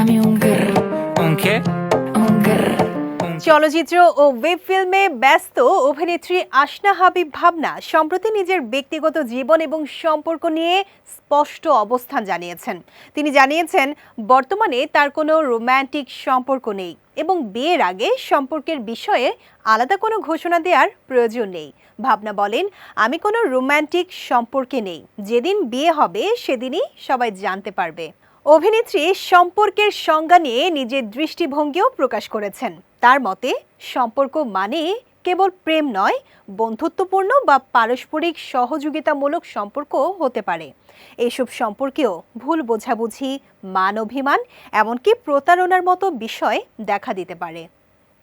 Dame un grr, ¿Un qué? un grr. চলচ্চিত্র ও web ফিল্মে ব্যস্ত অভিনেত্রী আসনা হাবিব ভাবনা সম্প্রতি নিজের ব্যক্তিগত জীবন এবং সম্পর্ক নিয়ে স্পষ্ট অবস্থান জানিয়েছেন। তিনি জানিয়েছেন বর্তমানে তার কোনো রোমান্টিক সম্পর্ক নেই এবং বিয়ের আগে সম্পর্কের বিষয়ে আলাদা কোনো ঘোষণা দেওয়ার প্রয়োজন নেই। ভাবনা বলেন, আমি কোনো রোমান্টিক সম্পর্কে নেই, যেদিন বিয়ে হবে সেদিনই সবাই জানতে পারবে। অভিনেত্রী সম্পর্কের সংজ্ঞা নিয়ে নিজের দৃষ্টিভঙ্গিও প্রকাশ করেছেন। তার মতে সম্পর্ক মানে কেবল প্রেম নয়, বন্ধুত্বপূর্ণ বা পারস্পরিক সহযোগিতামূলক সম্পর্ক হতে পারে। এইসব সম্পর্কেও ভুল বোঝাবুঝি, মান অভিমান, এমনকি প্রতারণার মতো বিষয় দেখা দিতে পারে।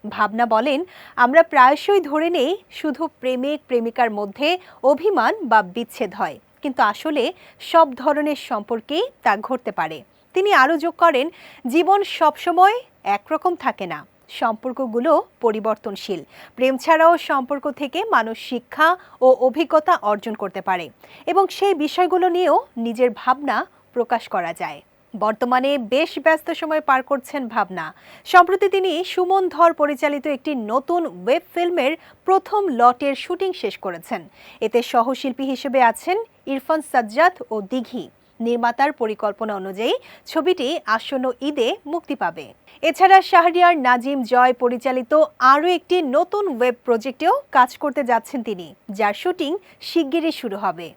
ভাবনা বলেন, আমরা প্রায়শই ধরে নেই শুধু প্রেমিক প্রেমিকার মধ্যে অভিমান বা বিচ্ছেদ হয়, কিন্তু আসলে সব ধরনের সম্পর্কেই তা ঘটতে পারে। তিনি আরও যোগ করেন, জীবন সবসময় একরকম থাকে না, সম্পর্কগুলো পরিবর্তনশীল। প্রেম ছাড়াও সম্পর্ক থেকে মানুষ শিক্ষা ও অভিজ্ঞতা অর্জন করতে পারে এবং সেই বিষয়গুলো নিয়েও নিজের ভাবনা প্রকাশ করা যায়। বর্তমানে বেশ ব্যস্ত সময় পার করছেন ভাবনা। সম্প্রতি তিনি সুমন ধর পরিচালিত একটি নতুন ওয়েব ফিল্মের প্রথম লটের শুটিং শেষ করেছেন। এতে সহশিল্পী হিসেবে আছেন ইরফান সাজ্জাদ ও দিঘি। নির্মাতার পরিকল্পনা অনুযায়ী ছবিটি আসন্ন ঈদে মুক্তি পাবে। এছাড়া শাহরিয়ার নাজিম জয় পরিচালিত আরও একটি নতুন ওয়েব প্রজেক্টেও কাজ করতে যাচ্ছেন তিনি, যার শুটিং শিগগিরই শুরু হবে।